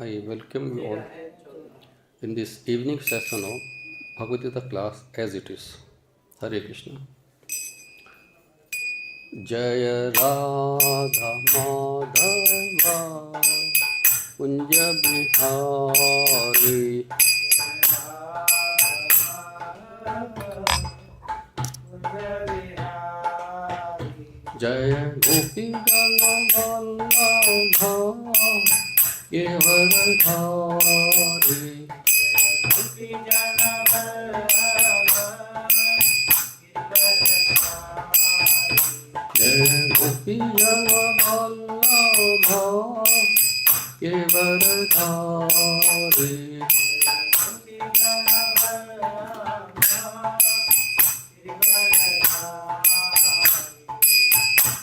I welcome you all in this evening session of Bhagavad Gita class as it is. Hare Krishna. Jaya Radha Madhava Kunja Bihari Jaya Gopi Jana Vallabha Giridhari Jaya Gopi Jana Vallabha Giridhari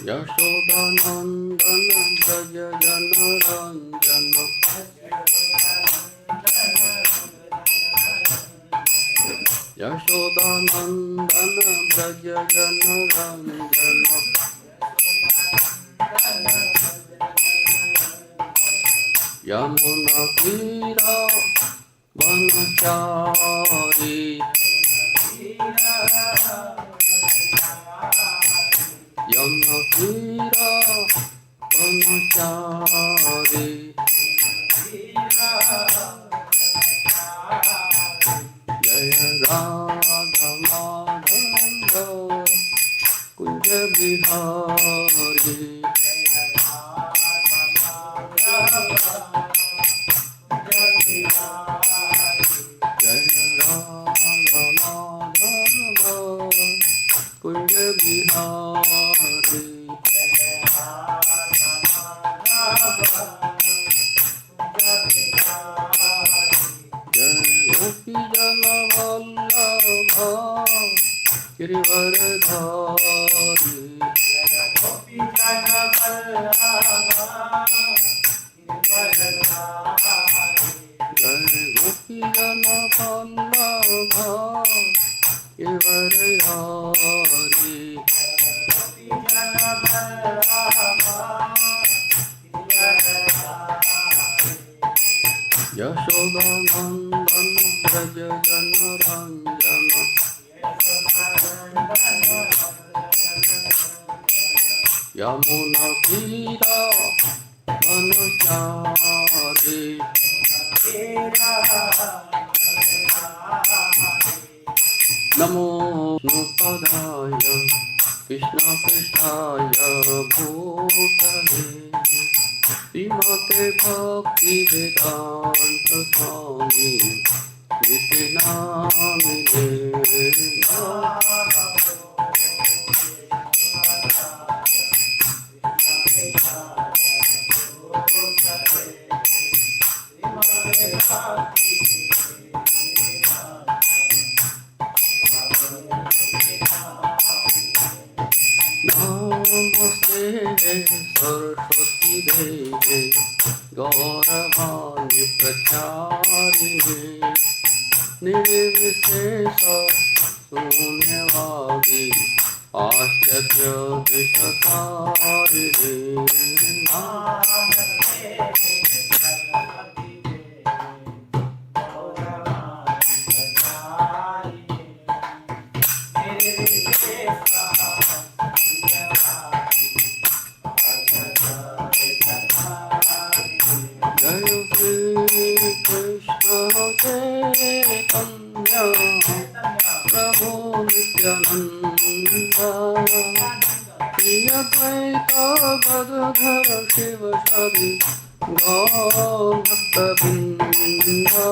Yashodanandana Braja Jana Ranjana Yashodanandana Braja Jana Ranjana Yamuna Tira Vanachari Yamuna Tira Vanachari Jaya Radha Madhava Kunja Bihari Jaya Radha Madhava Kunja Bihari Jaya Gopi Jana Vallabha Giridhari Jaya Gopi Jana Vallabha Giridhari Yashodanandana Braja Jana Ranjana Yamuna Tira Vanachari Namo Nupadaya Krishna Prishaya Bhutale Srimate Bhakti Vedanta Swami Niti Namine Namaste Saraswati Deve Gauravani Pracharine Nirvishesha Sunyavadi Ashyatya Jaya Shri Krishna Chaitanya Prabhu Nityananda Shri Advaita Gadadhara Shiva Shadi Gaur Bhakta-vrinda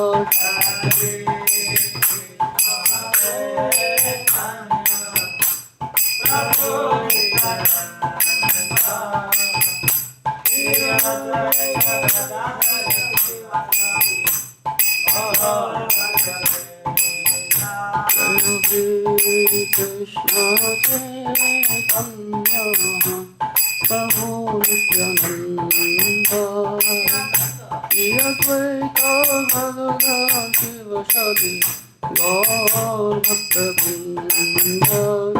Jaya Shri Krishna Chaitanya Prabhu Nityananda Shri Advaita Gadadhara Shiva Shadi Gaur Bhakta-vrinda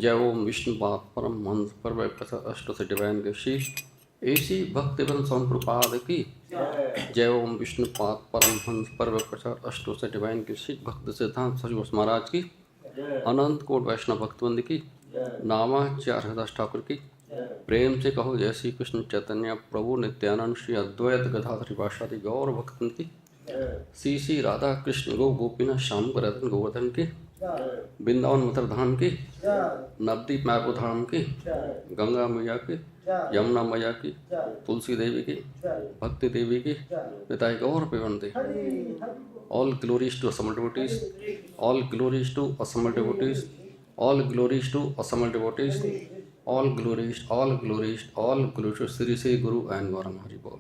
जय ओम विष्णुपाद परम हंस पर प्रसाद अष्ट से divine के शीश ऐसी भक्तिवन संप्रपाद की जय ओम विष्णुपाद परम हंस पर प्रसाद अष्ट से डिवाइन के शीश भक्त सिद्धांत सचिव महाराज की अनंत कोट वैष्णव भक्तवंद की नामाचार्य हरदास ठाकुर की प्रेम से कहो जय श्री कृष्ण चैतन्य प्रभु नित्यानंद श्री अद्वैत गदाधर पाशादि गौर भक्तन की श्री राधा कृष्ण गो गोपीनाथ श्याम रतन गोवर्धन की वृंदावन मथुरा धाम की नवदीप मायापुर धाम की गंगा मैया की यमुना मैया की तुलसी देवी की भक्ति देवी की पिताई गौर पेवंती all glories to assembled devotees, all glories to assembled devotees, all glories to assembled devotees, all glories, all glories, all glories to Sri Sri Guru and Gauranga Hari Bol.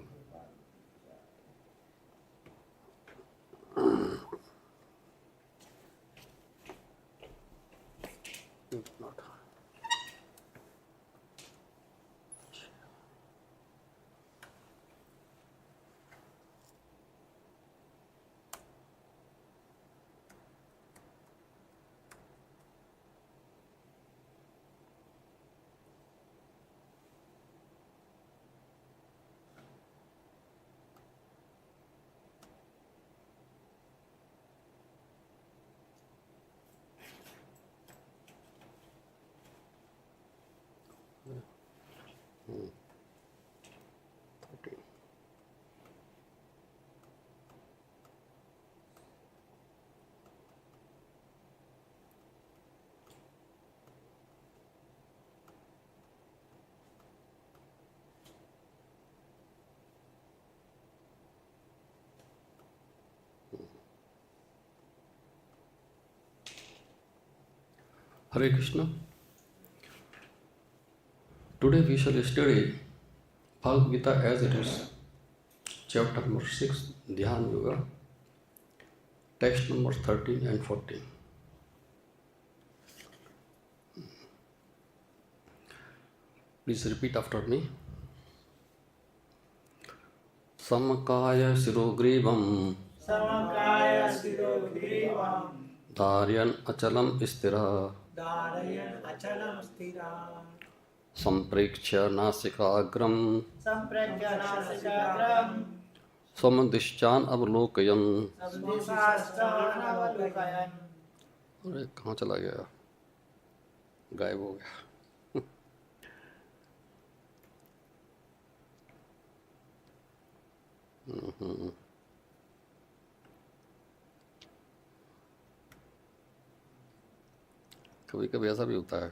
Hare Krishna. Today we shall study Bhagavad Gita as it is, chapter number 6, Dhyan Yoga, text number 13 and 14. Please repeat after me. Kāya-śiro-grīvaṁ dhārayann acalam sthiraḥ samprekṣya nāsikāgraṁ svam cānavalokayan. अरे कहाँ चला गया, गायब हो गया. कभी कभी ऐसा भी होता है.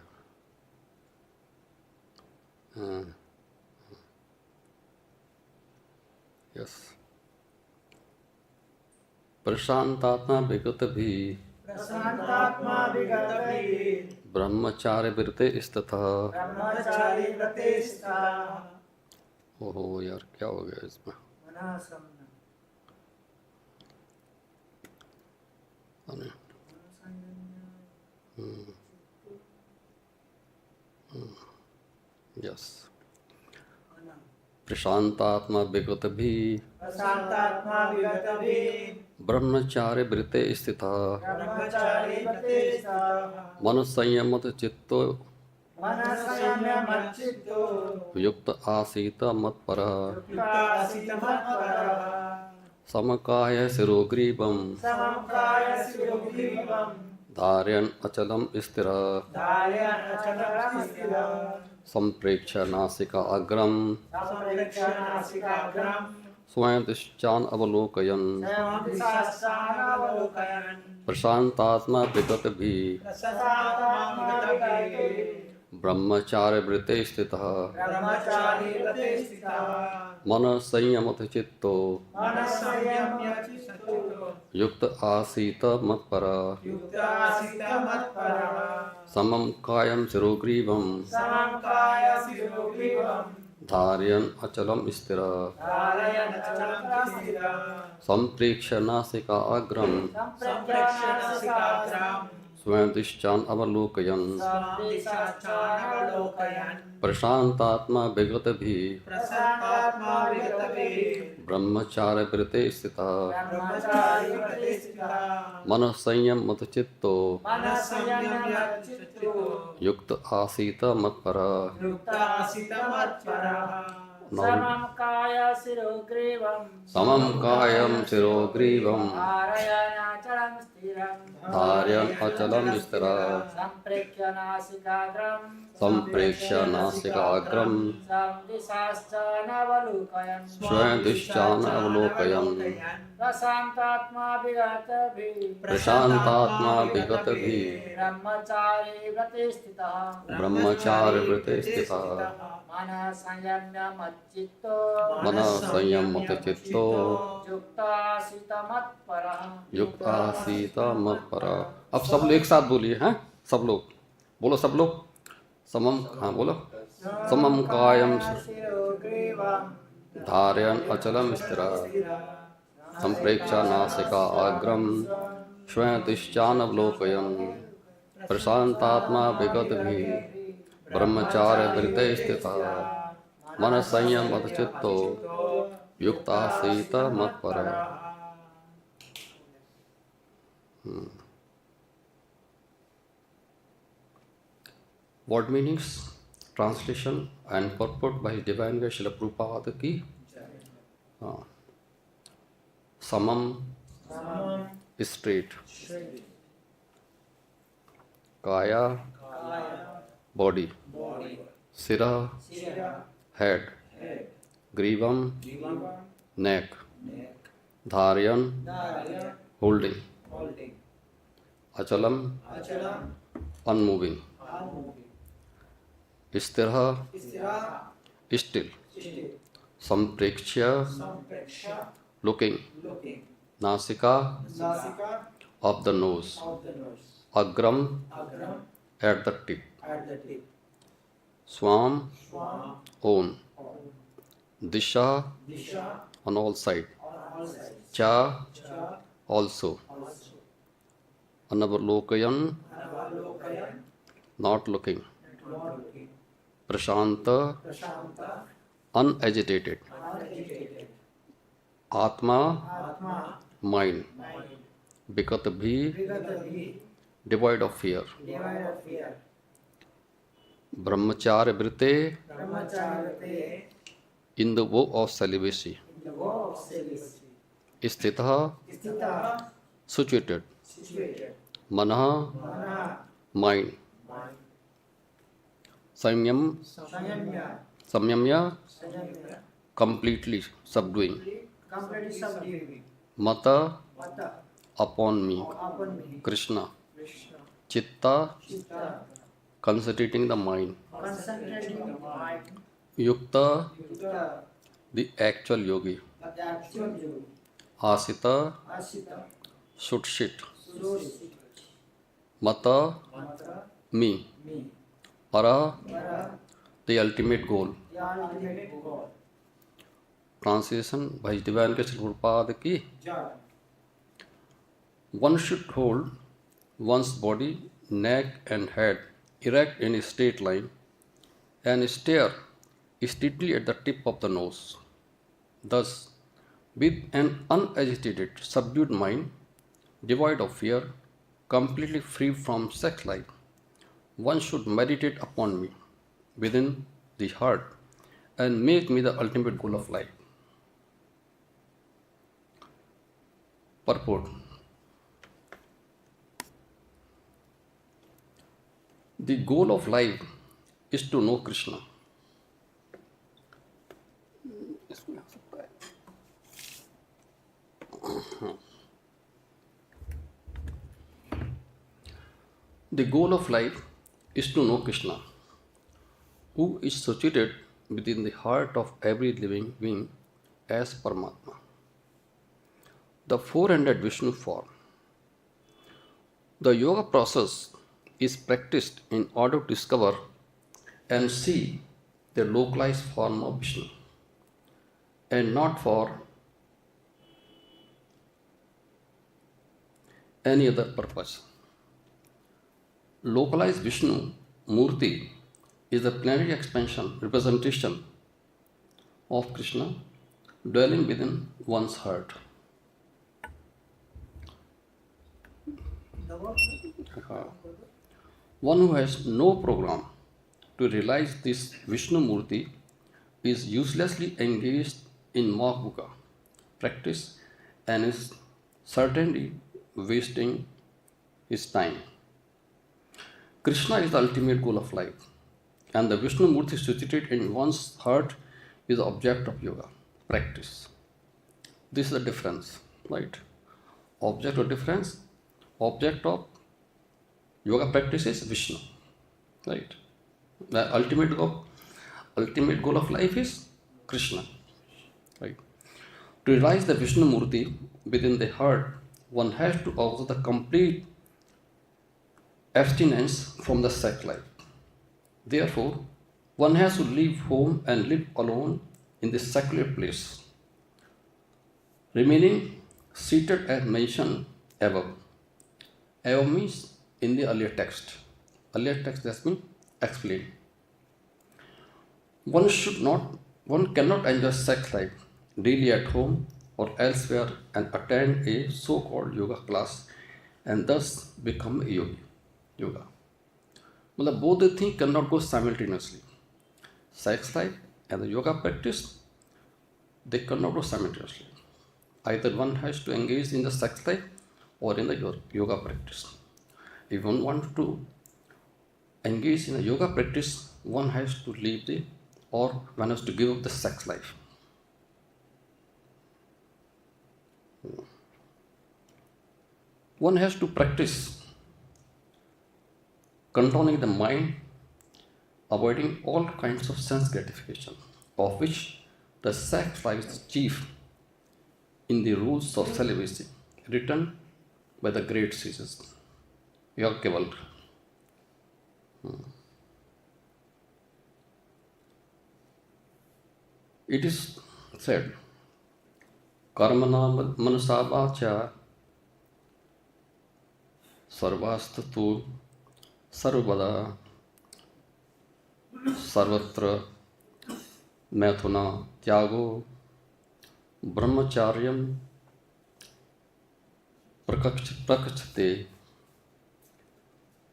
Yes. praśāntātmā vigata-bhīr brahmacāri-vrate sthitaḥ. ओहो यार, क्या हो गया इसमें. Yes. praśāntātmā vigata-bhīr brahmacāri-vrate sthitaḥ mac-citto yukta āsīta mat-paraḥ samaṁ kāya-śiro-grīvaṁ dhārayann acalam sthiraḥ samprekṣya nāsikā agram svam cānavalokayan praśāntātmā vigata-bhīr brahmacāri-vrate sthitaḥ mac-citto yukta āsīta mat-paraḥ samaṁ kāya-śiro-grīvaṁ dhārayann acalam sthiraḥ samprekṣya nāsikā agram svam cānavalokayan praśāntātmā vigata-bhīr brahmacāri-vrate sthitaḥ mac-citto yukta āsīta mat-paraḥ samam kāya-śiro-grīvaṁ dhārayann acalam sthiraḥ samprekṣya nāsikāgraṁ svam cānavalokayan praśāntātmā vigata-bhīr brahmacāri-vrate sthitaḥ mac-citto yukta mat-paraḥ. अब सब लोग एक साथ बोलिए. हैं सब लोग बोलो, सब लोग. समम. हाँ बोलो. समम कायम धारयन् अचलम स्थिराः संप्रेक्ष्य नासिका आग्रम श्वेतिश्चानवलोकयन् प्रशान्तात्मा विगतभिः ब्रह्मचारिव्रते स्थितः मनः संयम मत-चित्तो युक्त āsīta mat-paraḥ. Word meanings, translation and purport by His Divine Grace Srila Prabhupada ki. Samam, straight. Kāya, body. śiraḥ, head. grīvam, neck. dhārayann, holding. acalam, unmoving. sthiraḥ, still. samprekṣya, looking. nāsikā, of the nose. agram, at the tip. svam, on. diśaś, on all sides. ca, also. cānavalokayan, not looking. praśānta, unagitated. Atma, mind. Vigata-bhīr, devoid of fear. Brahmacāri-vrate, in the vow of celibacy. Sthitaḥ, situated. Manaḥ, mind. Saṁyamya, completely subduing. Mata, upon me. Krishna. Chitta, concentrating the mind. Yukta, the actual yogi. Āsīta, should sit. Mata, me. Para, the ultimate goal. Translation by divine Prabhupada ki. One should hold one's body, neck and head erect in a straight line and stare steadily at the tip of the nose. Thus, with an unagitated, subdued mind, devoid of fear, completely free from sex life, one should meditate upon me within the heart and make me the ultimate goal of life. Purport. The goal of life is to know Krishna. The goal of life is to know Krishna, who is situated within the heart of every living being as Paramatma. The four-handed Vishnu form. The yoga process is practiced in order to discover and see the localized form of Vishnu, and not for any other purpose. Localized Vishnu Murti is a plenary expansion representation of Krishna dwelling within one's heart. One who has no program to realize this Vishnu Murti is uselessly engaged in mock practice and is certainly wasting his time. Krishna is the ultimate goal of life, and the Vishnu Murti situated in one's heart is the object of yoga practice. This is the difference, right? Object of difference, object of yoga practice is Vishnu, right? The ultimate goal of life is Krishna, right? To realize the Vishnu Murti within the heart, one has to observe the complete abstinence from the sex life. Therefore, one has to leave home and live alone in this secular place, remaining seated as mentioned above. Above means in the earlier text. Earlier text has been explained. One cannot enjoy sex life daily at home or elsewhere and attend a so-called yoga class and thus become a yogi. Yoga. Both the things cannot go simultaneously. Sex life and the yoga practice, they cannot go simultaneously. Either one has to engage in the sex life or in the yoga practice. If one wants to engage in a yoga practice, one has to leave one has to give up the sex life. One has to practice controlling the mind, avoiding all kinds of sense gratification, of which the sex life is chief in the rules of celibacy written by the great sages. Keval. It is said, karmana manasavacha sarvastatu sarvada सर्वत्र मैथुना त्यागो ब्रह्मचार्यम प्रकक्षते.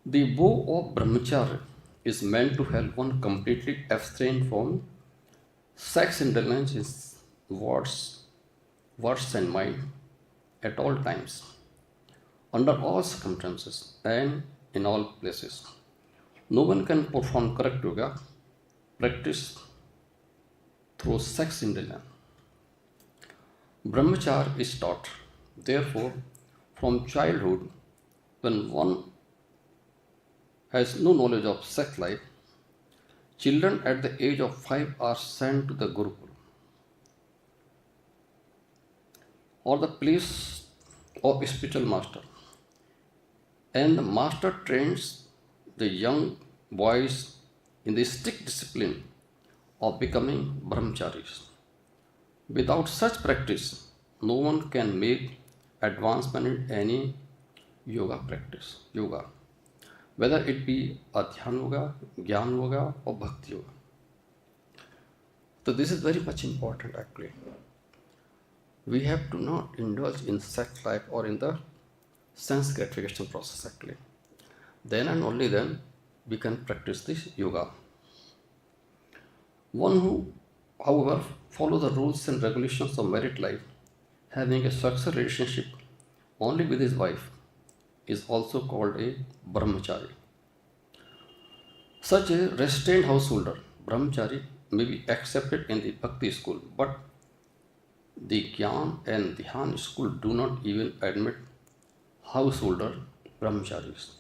The vow of brahmacharya is meant to help one completely abstain from sex indulgence in words and mind at all times, under all circumstances and in all places. No one can perform correct yoga practice through sex indulgence. Brahmacharya is taught. Therefore, from childhood, when one has no knowledge of sex life, children at the age of 5 are sent to the Gurukul or the place of a spiritual master, and the master trains the young boys in the strict discipline of becoming brahmacharis. Without such practice, no one can make advancement in any yoga practice, whether it be adhyān yoga, jnana yoga or bhakti yoga. So this is very much important actually. We have to not indulge in sex life or in the sense gratification process actually. Then and only then we can practice this yoga. One who, however, follows the rules and regulations of married life, having a sexual relationship only with his wife, is also called a brahmachari. Such a restrained householder, brahmachari, may be accepted in the bhakti school, but the jnana and dhyan school do not even admit householder brahmacharis.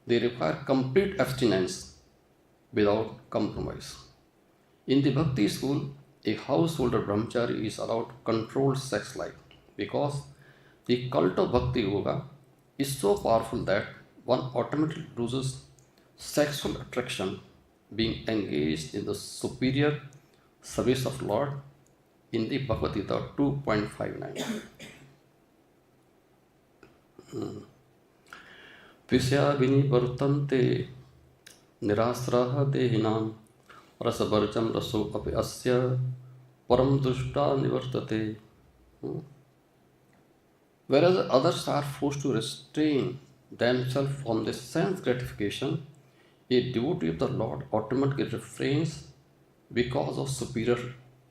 They require complete abstinence without compromise. In the bhakti school, a householder brahmachari is allowed controlled sex life because the cult of bhakti yoga is so powerful that one automatically loses sexual attraction being engaged in the superior service of Lord in the Bhagavad Gita 2.59. Visya vinivartante nirasraha dehinam rasavarjam raso api asya param drushta nivartate. Whereas others are forced to restrain themselves from the sense gratification, a devotee of the Lord automatically refrains because of superior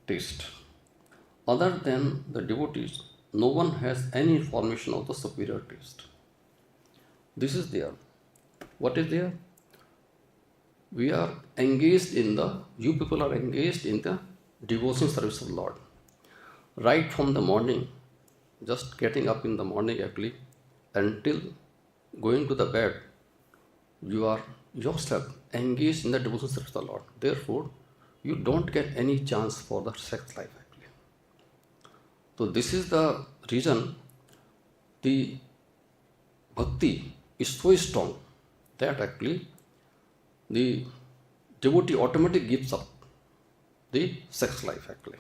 taste. Other than the devotees, no one has any information of the superior taste. This is there. What is there? We are engaged in you people are engaged in the devotional service of the Lord. Right from the morning, just getting up in the morning actually, until going to the bed, you are yourself engaged in the devotional service of the Lord. Therefore, you don't get any chance for the sex life actually. So this is the reason the bhakti is so strong that actually the devotee automatically gives up the sex life actually.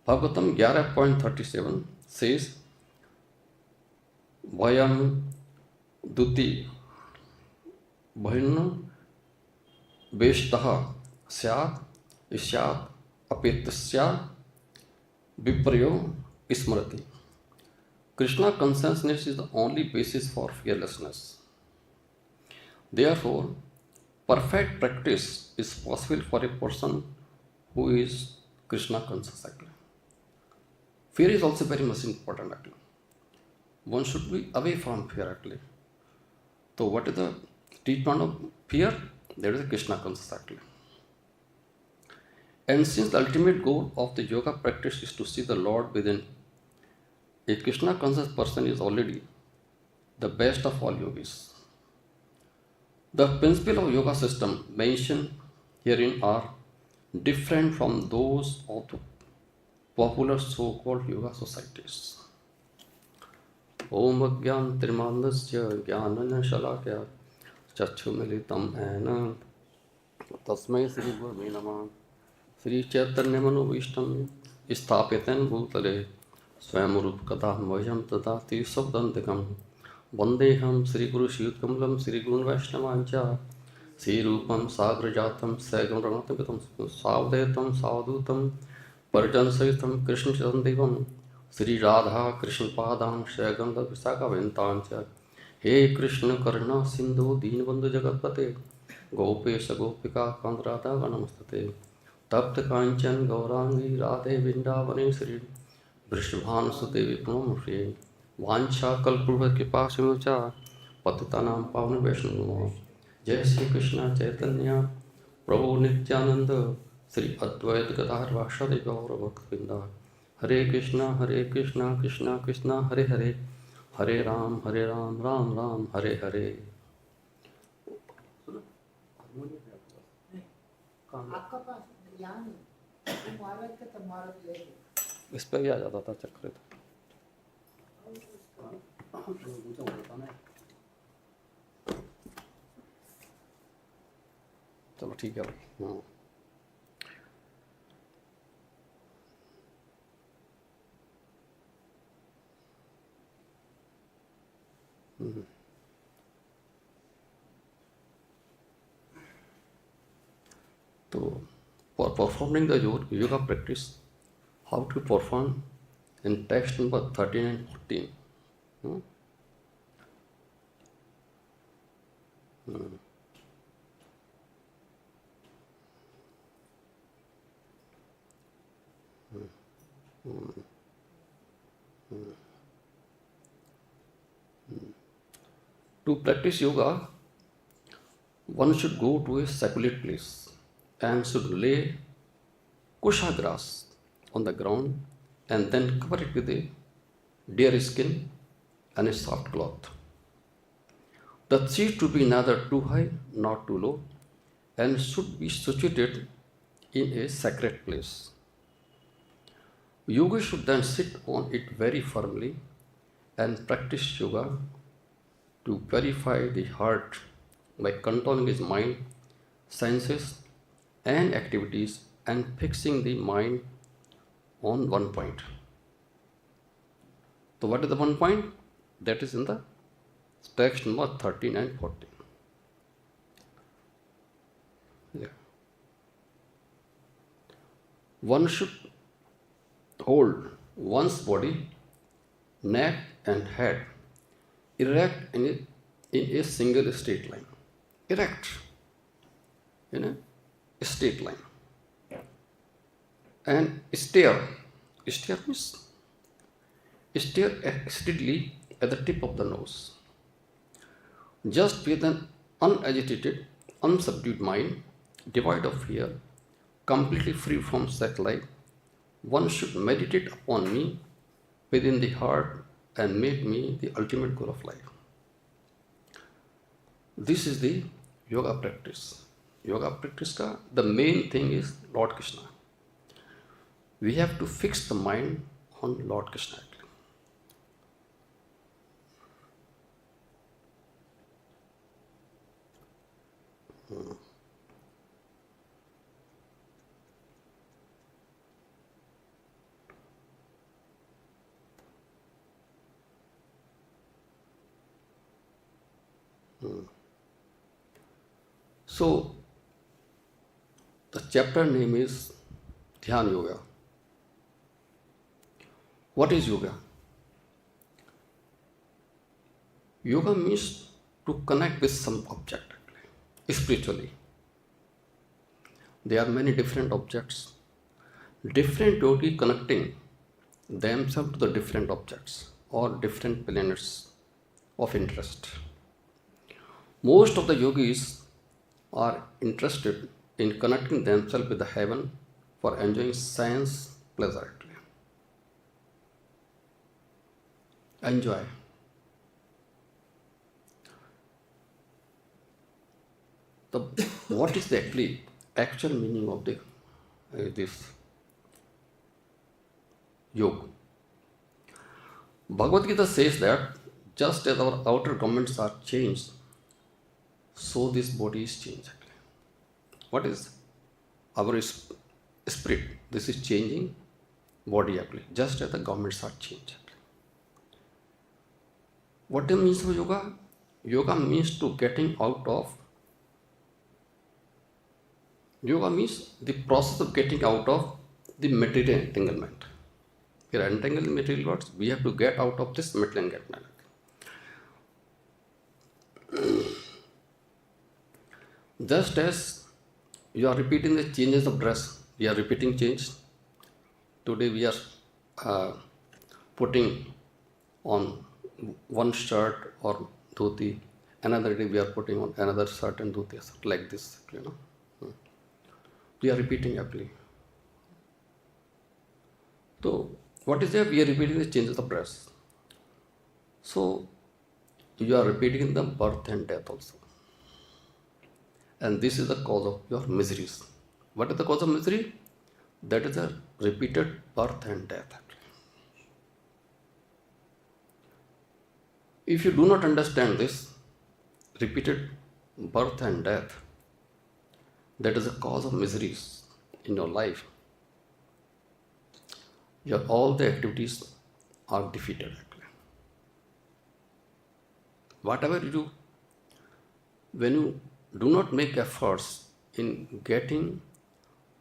Bhagavatam 11.37 says, Vayam duti bhaina veshtaha syat isyat apetasya viprayo ismarati. Krishna consciousness is the only basis for fearlessness. Therefore, perfect practice is possible for a person who is Krishna conscious actually. Fear is also very much important actually. One should be away from fear actually. So what is the treatment of fear? That is Krishna conscious actually. And since the ultimate goal of the yoga practice is to see the Lord within, a Krishna conscious person is already the best of all yogis. The principles of yoga system mentioned herein are different from those of the popular so-called yoga societies. Om Agyan Trimandasya Jnanana Shalakya Chachumilitam Ena Tasmai Sri Gurve Namah Sri Chaitanya Manobhishtam Isthapitan Bhutale Swayam Rupkatah Vajam Tadati Sabdantikam Vandeham Sri Guru Shiyutkamalam Sri Gurun Vaishnavañca Sri Rupam Sagrajatam Sagam Ranatapitam Savdetam Savdutam Parjan Sahitam Krishna Chandevam Sri Radha Krishna Padam Shaganda Visaka Ventancha He Krishna Karna Sindhu Deenbandhu Jagatpate Gopesha Gopika Kandrata Ganamastate Tapta Kanchan Gaurangi Radhe Vindavane Sri Vrishabhan Sudevi Pranamashri Vancha Kalpurva Kripa Simucha Patitanam Pavana Vaishnava Jai Sri Krishna Chaitanya Prabhu Nityananda Sri Advaita Gadadhar Vāsadi Gaura Bhakta Hare Krishna Krishna Krishna Hare Hare Hare Ram Ram Ram Hare Hare. आपका पास यहाँ नहीं तुम मारत के तो मारत ले इस पे भी आ जाता था चक्र चलो ठीक है भाई. हाँ So, for performing the yoga practice, how to perform in text number 13 and 14. Hmm? To practice yoga, one should go to a secluded place and should lay kusha grass on the ground and then cover it with a deer skin and a soft cloth. The seat to be neither too high nor too low and should be situated in a sacred place. Yogi should then sit on it very firmly and practice yoga to purify the heart by controlling his mind, senses, and activities and fixing the mind on one point. So what is the one point? That is in the text number 13 and 14. Yeah. One should hold one's body, neck and head erect in a single straight line. Erect in a straight line. And stare means stare steadily at the tip of the nose. Just with an unagitated, unsubdued mind, devoid of fear, completely free from sex life, one should meditate upon me within the heart and make me the ultimate goal of life. This is the yoga practice. Yoga practice ka the main thing is Lord Krishna. We have to fix the mind on Lord Krishna. So, the chapter name is Dhyan Yoga. What is yoga? Yoga means to connect with some object spiritually. There are many different objects. Different yogi connecting themselves to the different objects or different planets of interest. Most of the yogis are interested in connecting themselves with the heaven for enjoying sense pleasure. Enjoy. What is the actual meaning of this yoga? Bhagavad Gita says that just as our outer garments are changed, so this body is changed. What is our spirit? This is changing body actually, just as the garments are changed. What means of yoga? Yoga means to getting out of. Yoga means the process of getting out of the material entanglement. We are entangled in material worlds. We have to get out of this material entanglement. Just as you are repeating the changes of dress, we are repeating change. Today we are putting on one shirt or dhoti. Another day we are putting on another shirt and dhoti, like this. We are repeating happily. So what is there? We are repeating the changes of dress. So you are repeating the birth and death also. And this is the cause of your miseries. What is the cause of misery? That is the repeated birth and death. If you do not understand this repeated birth and death, that is the cause of miseries in your life. All the activities are defeated. Whatever you do, when you do not make efforts in getting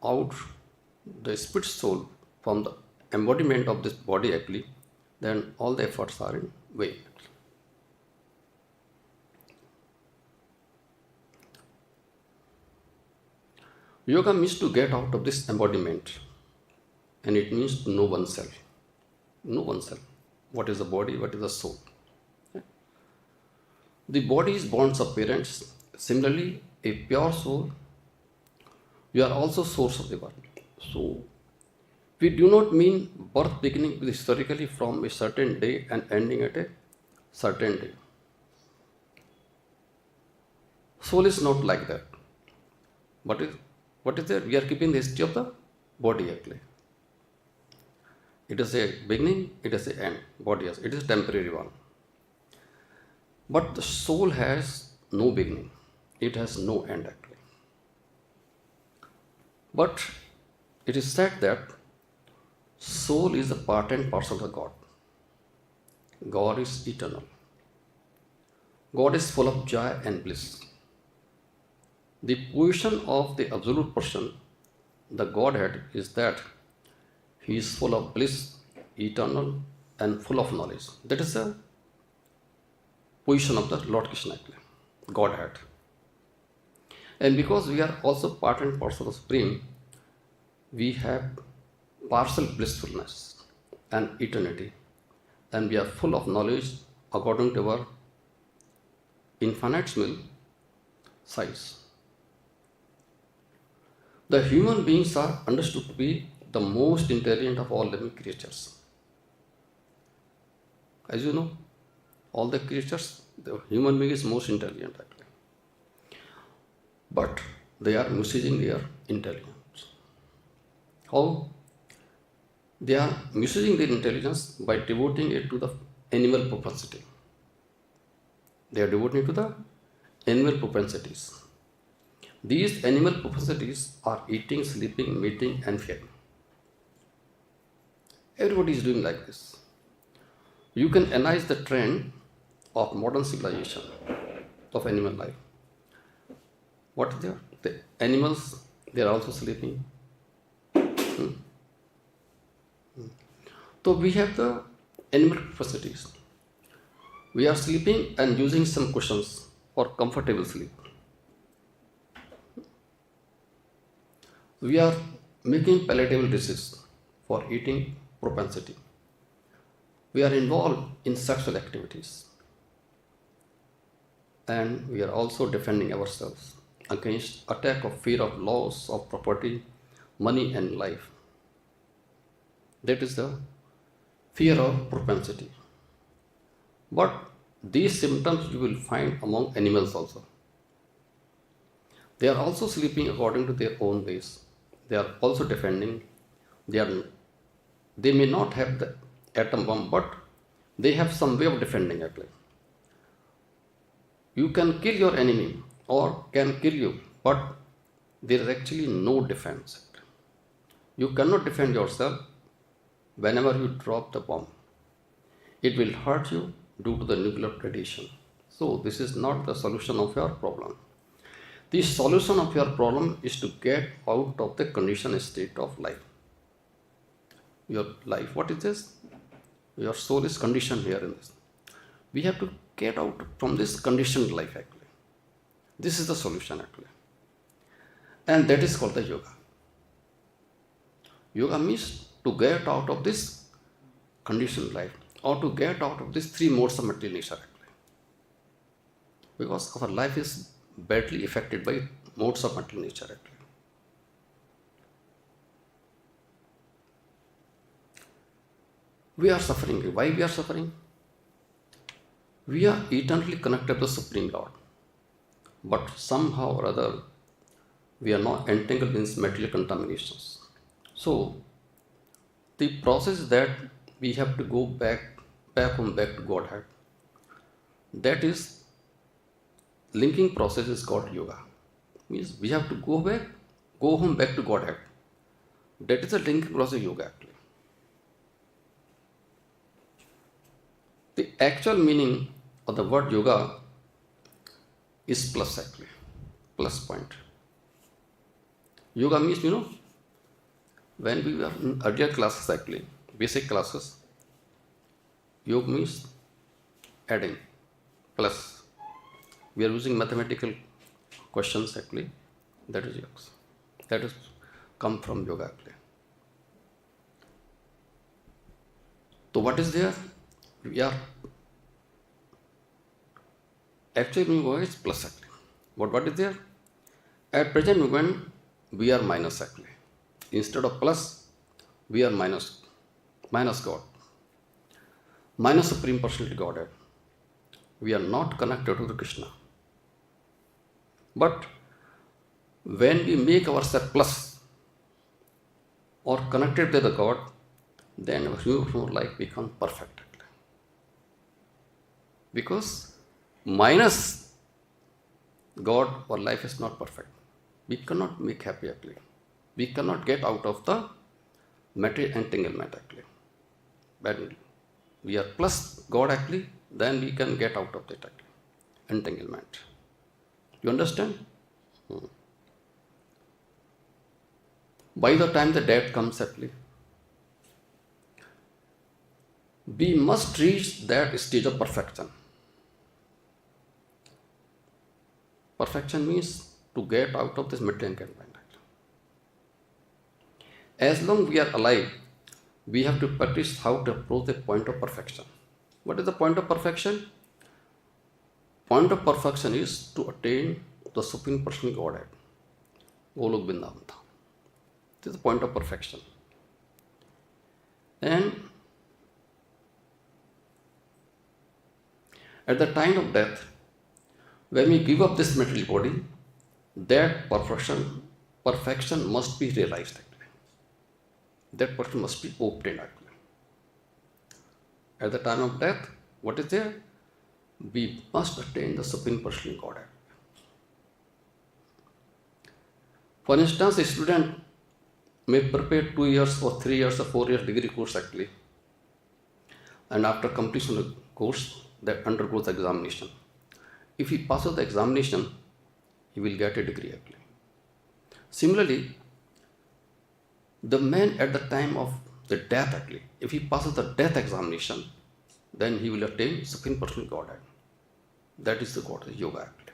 out the spirit soul from the embodiment of this body actually, then all the efforts are in vain. Yoga means to get out of this embodiment, and it means to know oneself. Know oneself. What is the body? What is the soul? The body is born of parents. Similarly, a pure soul, you are also source of the body. So, we do not mean birth beginning historically from a certain day and ending at a certain day. Soul is not like that. What is there? We are keeping the history of the body actually. It is a beginning, it is an end. Body it is a temporary one. But the soul has no beginning. It has no end actually. But it is said that soul is a part and parcel of God. God is eternal. God is full of joy and bliss. The position of the absolute person, the Godhead, is that He is full of bliss, eternal, and full of knowledge. That is the position of the Lord Krishna, Godhead. And because we are also part and parcel of Supreme, we have partial blissfulness and eternity, and we are full of knowledge according to our infinitesimal size. The human beings are understood to be the most intelligent of all living creatures. As you know, all the creatures, the human being is most intelligent actually. But they are misusing their intelligence. How? They are misusing their intelligence by devoting it to the animal propensity. They are devoting it to the animal propensities. These animal propensities are eating, sleeping, mating, and fearing. Everybody is doing like this. You can analyze the trend of modern civilization, of animal life. What is there? The animals, they are also sleeping. So we have the animal propensities. We are sleeping and using some cushions for comfortable sleep. We are making palatable dishes for eating propensity. We are involved in sexual activities. And we are also defending ourselves against attack of fear of loss of property, money and life. That is the fear of propensity. But these symptoms you will find among animals also. They are also sleeping according to their own ways. They are also defending. They may not have the atom bomb, but they have some way of defending actually. You can kill your enemy or can kill you, but there is actually no defense. You cannot defend yourself whenever you drop the bomb. It will hurt you due to the nuclear radiation. So this is not the solution of your problem. The solution of your problem is to get out of the conditioned state of life. Your life, what is this? Your soul is conditioned here in this. We have to get out from this conditioned life actually. This is the solution actually. And that is called the yoga. Yoga means to get out of this conditioned life, or to get out of these three modes of material nature actually. Because our life is badly affected by modes of material nature actually. We are suffering. Why we are suffering? We are eternally connected to the Supreme Lord. But somehow or other, we are not entangled in material contaminations. So, the process that we have to go back to Godhead, that is, linking process is called yoga. Means we have to go home back to Godhead. That is the linking process of yoga actually. The actual meaning of the word yoga is plus actually, plus point. Yoga means, when we were in earlier classes actually, basic classes, yoga means adding, plus. We are using mathematical questions actually, that is yoga. That is come from yoga actually. So what is there? We are actually yoga is plus actually. But what is there? At present moment we are minus actually. Instead of plus, we are minus God. Minus Supreme Personality Godhead. We are not connected to the Krishna. But when we make ourselves plus or connected to the God, then our human life becomes perfect. Because minus God, our life is not perfect. We cannot make happy actually. We cannot get out of the material entanglement actually. When we are plus God actually, then we can get out of that actually, entanglement. You understand? By the time the death comes actually, we must reach that stage of perfection. Perfection means to get out of this material entanglement. As long as we are alive, we have to practice how to approach the point of perfection. What is the point of perfection? Point of perfection is to attain the Supreme Personal Godhead. Golok Vrindavan. This is the point of perfection. And at the time of death, when we give up this material body, that perfection must be realized. That person must be obtained actually. At the time of death, what is there? We must attain the Supreme Personal Godhead. For instance, a student may prepare 2 years or 3 years or 4 years degree course actually, and after completion of the course, that undergoes the examination. If he passes the examination, he will get a degree actually. Similarly, the man at the time of the death actually, if he passes the death examination, then he will attain Supreme Personal Godhead. That is the God, the yoga actually.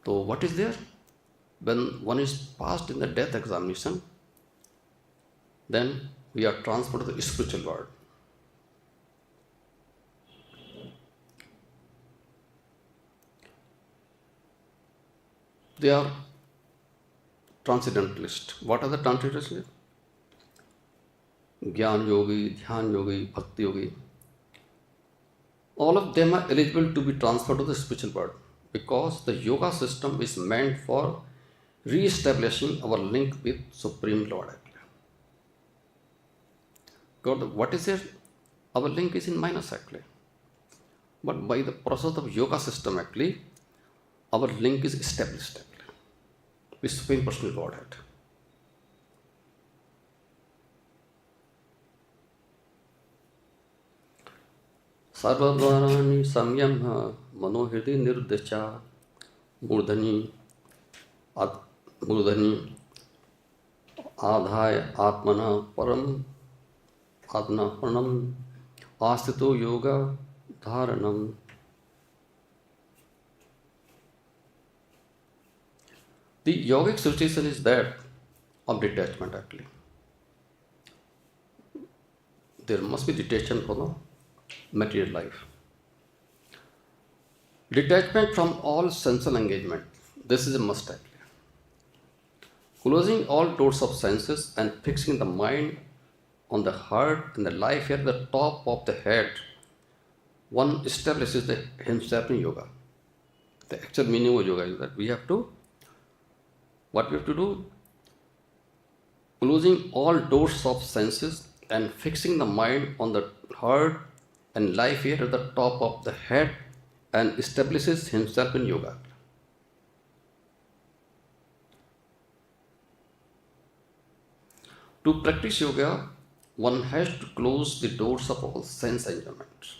So what is there? When one is passed in the death examination, then we are transferred to the spiritual world. They are transcendentalists. What are the transcendentalists? Jnana yogi, Dhyan yogi, Bhakti yogi. All of them are eligible to be transferred to the spiritual world because the yoga system is meant for re-establishing our link with Supreme Lord. God, what is there? Our link is in minus actually. But by the process of yoga system actually, our link is established actually with Supreme Personal Godhead. सर्वद्वाराणि संयम्य मनोहृदि निर्देशा मूर्धनि मूर्धनि आधाय आत्मना परम आत्मनम āsīto yoga dhārayann. The yogic situation is that of detachment actually. There must be detachment from the material life. Detachment from all sensual engagement. This is a must actually. Closing all doors of senses and fixing the mind on the heart and the life here at the top of the head, one establishes himself in yoga. The actual meaning of yoga is that what we have to do? Closing all doors of senses and fixing the mind on the heart and life here at the top of the head and establishes himself in yoga. To practice yoga, one has to close the doors of all sense enjoyment.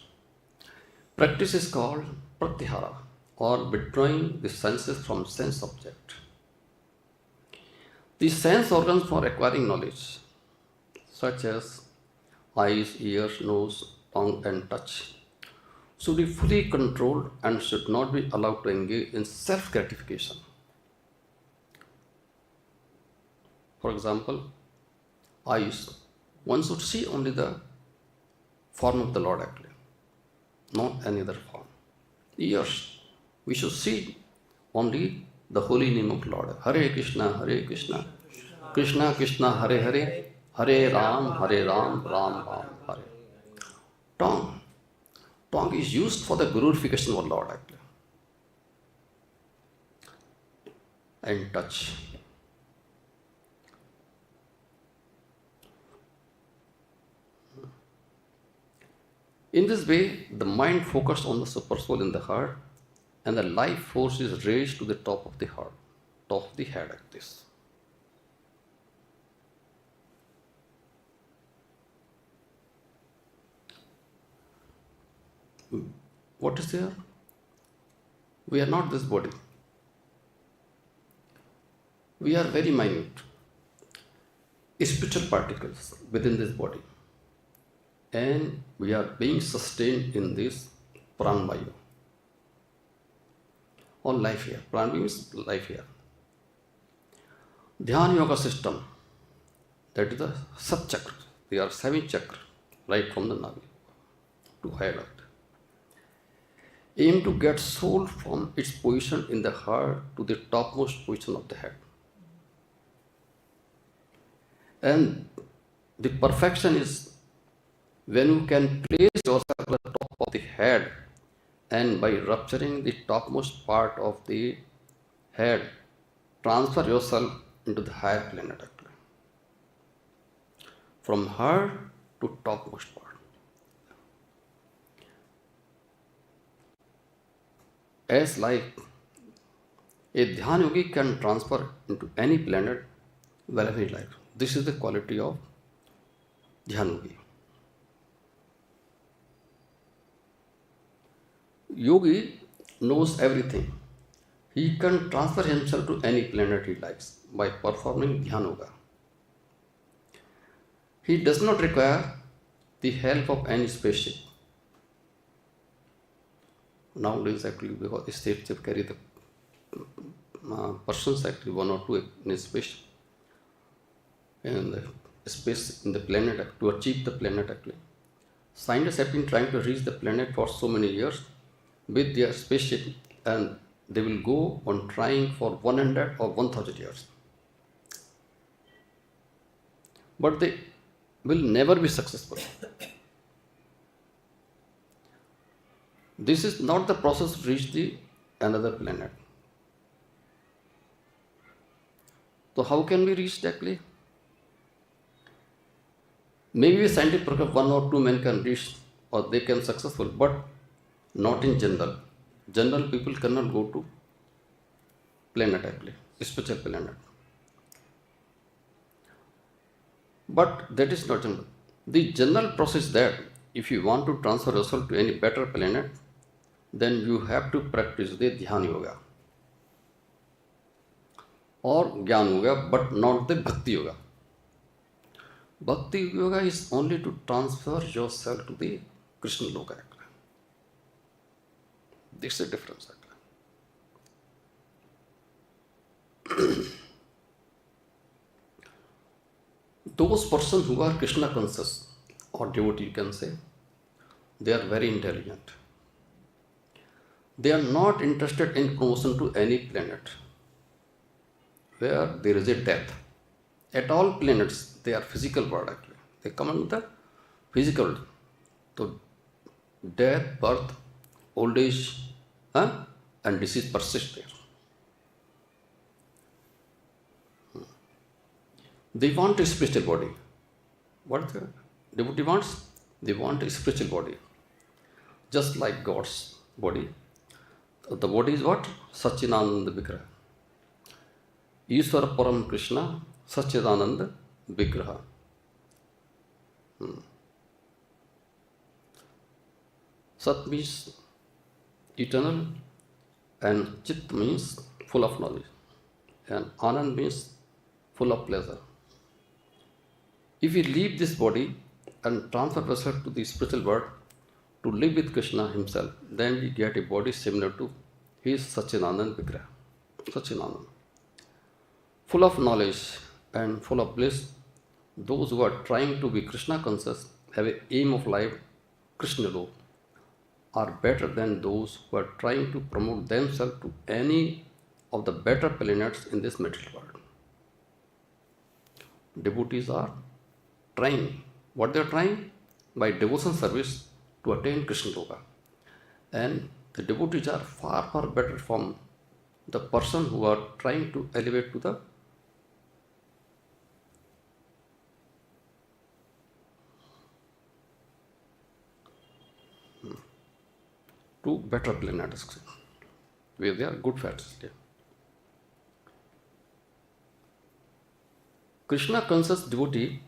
Practice is called pratyahara, or withdrawing the senses from sense object. The sense organs for acquiring knowledge, such as eyes, ears, nose, tongue and touch, should be fully controlled and should not be allowed to engage in self-gratification. For example, eyes, one should see only the form of the Lord actually, not any other form. Ears, we should see only the holy name of Lord. Hare Krishna, Krishna Krishna, Hare Hare, Hare Ram, Ram Ram, Hare. Tongue is used for the glorification of Lord actually. And touch. In this way, the mind focused on the super soul in the heart, and the life force is raised to the top of the heart, top of the head like this. What is there? We are not this body. We are very minute, spiritual particles within this body. And we are being sustained in this pranvayu, or life here. Pran means life here. Dhyan yoga system, that is the sub-chakra. They are 7 chakra, right from the navi to head. Aim to get soul from its position in the heart to the topmost position of the head. And the perfection is when you can place yourself at the top of the head, and by rupturing the topmost part of the head, transfer yourself into the higher planet actually. From heart to topmost part. As like a dhyan yogi can transfer into any planet wherever he likes. This is the quality of dhyan yogi. Yogi knows everything. He can transfer himself to any planet he likes by performing dhyan yoga. He does not require the help of any spaceship. Nowadays actually, because spaceship carry the persons actually, 1 or 2 in a spaceship, and the space in the planet to achieve the planet actually. Scientists have been trying to reach the planet for so many years with their spaceship, and they will go on trying for 100 or 1000 years. But they will never be successful. This is not the process to reach the another planet. So how can we reach actually? Maybe a scientific program, 1 or 2 men can reach, or they can successful, but not in general. General people cannot go to planet actually, spiritual planet. But that is not general. The general process that if you want to transfer yourself to any better planet, then you have to practice the Dhyan Yoga or Gyan Yoga, but not the Bhakti Yoga. Bhakti Yoga is only to transfer yourself to the Krishna Loka. This is the difference. Those persons who are Krishna conscious or devotee, you can say, they are very intelligent. They are not interested in promotion to any planet where there is a death. At all planets, they are physical world actually. They come under the physical. So death, birth, old age, and disease persist there. They want a spiritual body. What the devotee wants? They want a spiritual body. Just like God's body. The body is what? Satchidananda Vigraha. Ishvara Param Krishna Satchidananda Vigraha. Sat means eternal, and Chit means full of knowledge, and Anand means full of pleasure. If we leave this body and transfer ourselves to the spiritual world to live with Krishna himself, then we get a body similar to his Satchidananda Vigraha. Satchidananda. Full of knowledge and full of bliss, those who are trying to be Krishna conscious, have an aim of life, Krishna Lok, are better than those who are trying to promote themselves to any of the better planets in this material world. Devotees are trying. What they are trying? By devotion service to attain Krishna Loka. And the devotees are far, far better from the person who are trying to elevate to the better planets, where they are good fats. Krishna conscious devotees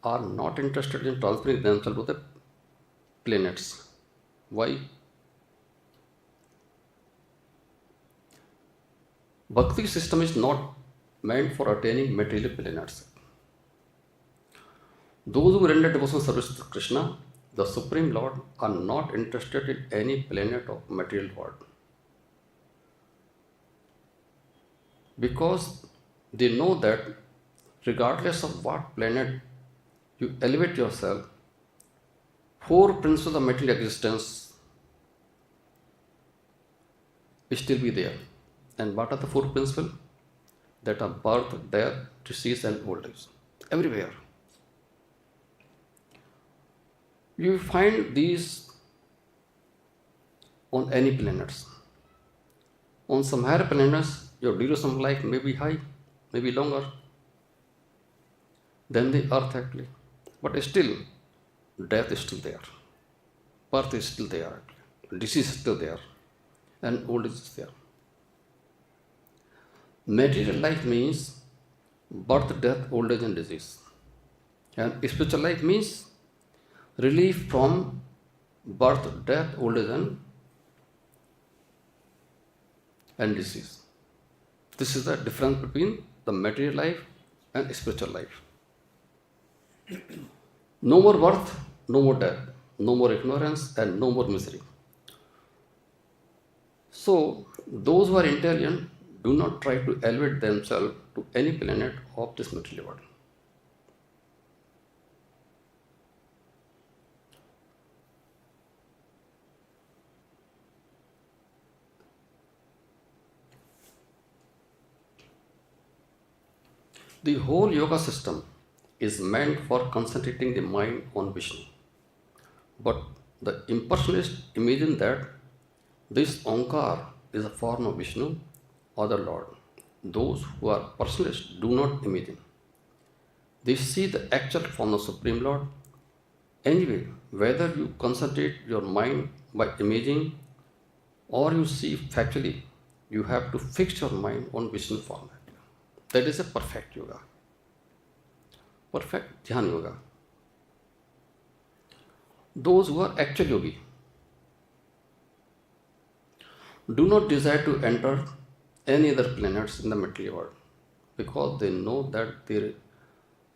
are not interested in transferring themselves to the planets. Why? Bhakti system is not meant for attaining material planets. Those who render devotional service to Krishna, the Supreme Lord, are not interested in any planet of material world. Because they know that regardless of what planet you elevate yourself, four principles of material existence will still be there. And what are the four principles? That are birth, death, disease, and old age. Everywhere. You find these on any planets. On some higher planets, your duration of life may be high, may be longer than the earth actually. But still, death is still there. Birth is still there actually. Disease is still there. And old age is there. Material life means birth, death, old age, and disease. And spiritual life means relief from birth, death, old age, and disease. This is the difference between the material life and spiritual life. No more birth, no more death, no more ignorance, and no more misery. So, those who are intelligent do not try to elevate themselves to any planet of this material world. The whole yoga system is meant for concentrating the mind on Vishnu. But the impersonalists imagine that this Omkar is a form of Vishnu or the Lord. Those who are personalists do not imagine. They see the actual form of Supreme Lord. Anyway, whether you concentrate your mind by imaging or you see factually, you have to fix your mind on Vishnu form. That is a perfect yoga. Perfect Dhyan yoga. Those who are actual yogi do not desire to enter any other planets in the material world because they know that there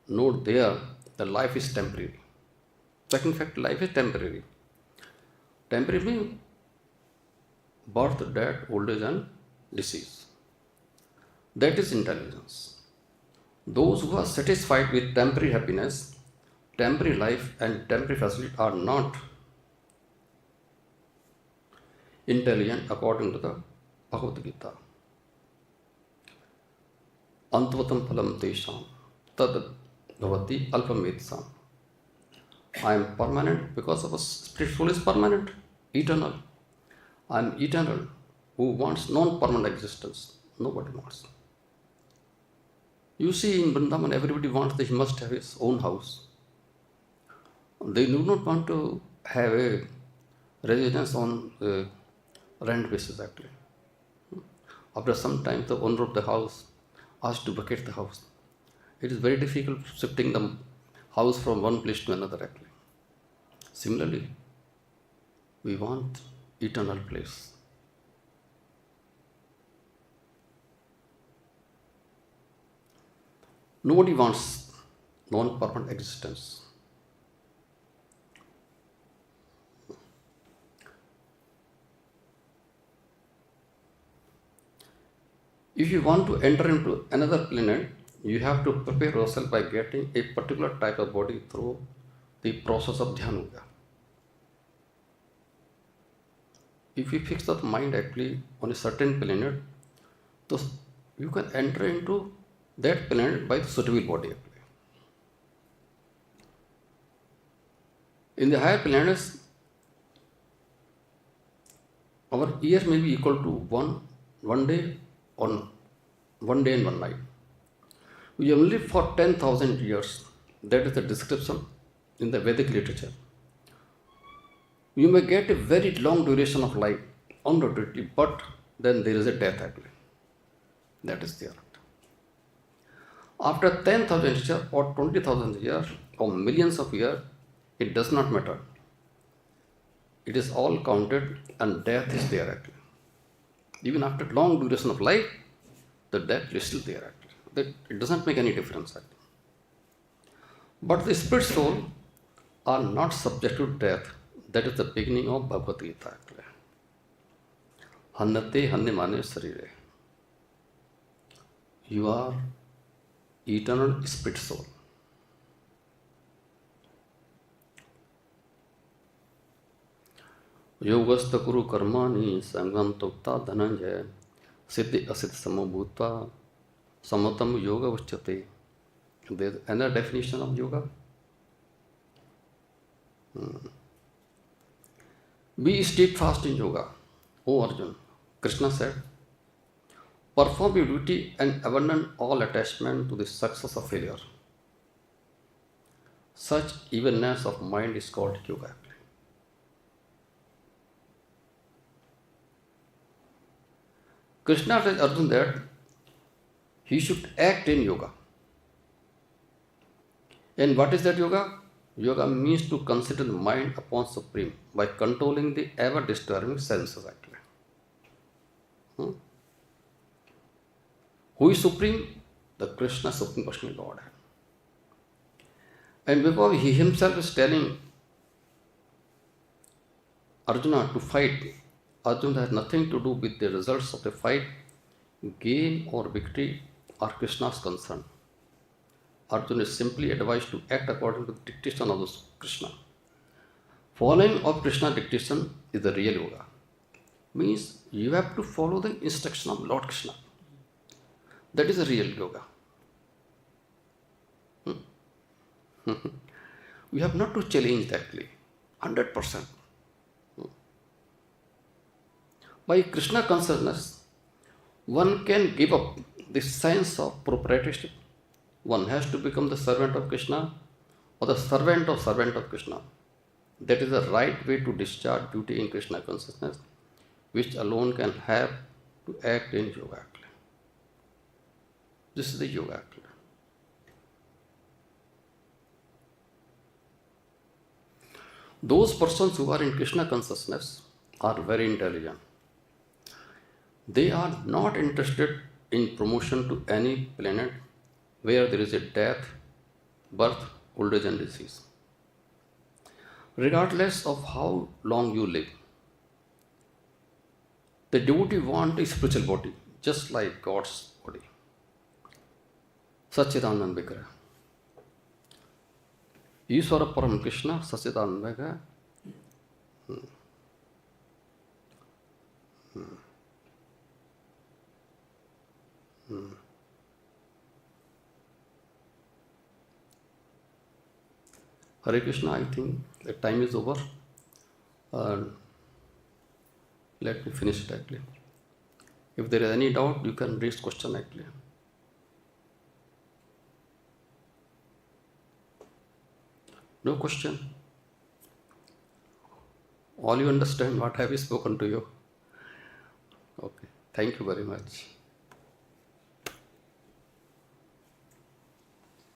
the life is temporary. But in fact, life is temporary. Temporary means birth, death, old age, and disease. That is intelligence. Those who are satisfied with temporary happiness, temporary life, and temporary facility are not intelligent according to the Bhagavad Gita. Antvatam phalam tesham tad bhavati alpametsam. I am permanent because our spirit soul is permanent, eternal. I am eternal. Who wants non-permanent existence? Nobody wants. You see, in Vrindavan, everybody wants that he must have his own house. They do not want to have a residence on a rent basis, actually. After some time, the owner of the house asked to vacate the house. It is very difficult shifting the house from one place to another, actually. Similarly, we want eternal place. Nobody wants non-permanent existence. If you want to enter into another planet, you have to prepare yourself by getting a particular type of body through the process of dhyanuga. If you fix the mind actually on a certain planet, so you can enter into that planet by the suitable body actually. In the higher planets, our year may be equal to one day on 1 day and 1 night. We have lived for 10,000 years. That is the description in the Vedic literature. You may get a very long duration of life, undoubtedly, but then there is a death actually. That is there. After 10,000 years or 20,000 years or millions of years, it does not matter. It is all counted and death is there actually. Even after long duration of life, the death is still there actually. That it doesn't make any difference actually. But the spirit soul are not subject to death. That is the beginning of Bhagavad Gita actually. Hannate hannimane sarire. You are eternal spirit soul. Yogastha kuru karmani sangam tukta dhananjaya siddhi asiddhi samabhutva samatam yoga uchyate. There is another definition of yoga. Be steadfast in yoga, O Arjuna. Krishna said, perform your duty and abandon all attachment to the success or failure. Such evenness of mind is called yoga. Krishna tells Arjuna that he should act in yoga. And what is that yoga? Yoga means to consider the mind upon supreme by controlling the ever-disturbing senses actually. Who is supreme? The Krishna, Supreme Personal Lord. And because he himself is telling Arjuna to fight, Arjuna has nothing to do with the results of the fight. Gain or victory are Krishna's concern. Arjuna is simply advised to act according to the dictation of Krishna. Following of Krishna's dictation is the real yoga. Means you have to follow the instruction of Lord Krishna. That is the real yoga. We have not to challenge that actually. 100%. By Krishna consciousness, one can give up the sense of proprietorship. One has to become the servant of Krishna or the servant of Krishna. That is the right way to discharge duty in Krishna consciousness, which alone can have to act in yoga. This is the yoga. Those persons who are in Krishna consciousness are very intelligent. They are not interested in promotion to any planet where there is a death, birth, old age and disease. Regardless of how long you live, the devotee wants a spiritual body, just like God's body. Satchidanand Vigraha. Ishvara Param Krishna, Satchidanand Vigraha. Hare Krishna, I think the time is over. Let me finish it actually. If there is any doubt, you can raise question actually. No question? All you understand what I have spoken to you? Okay. Thank you very much.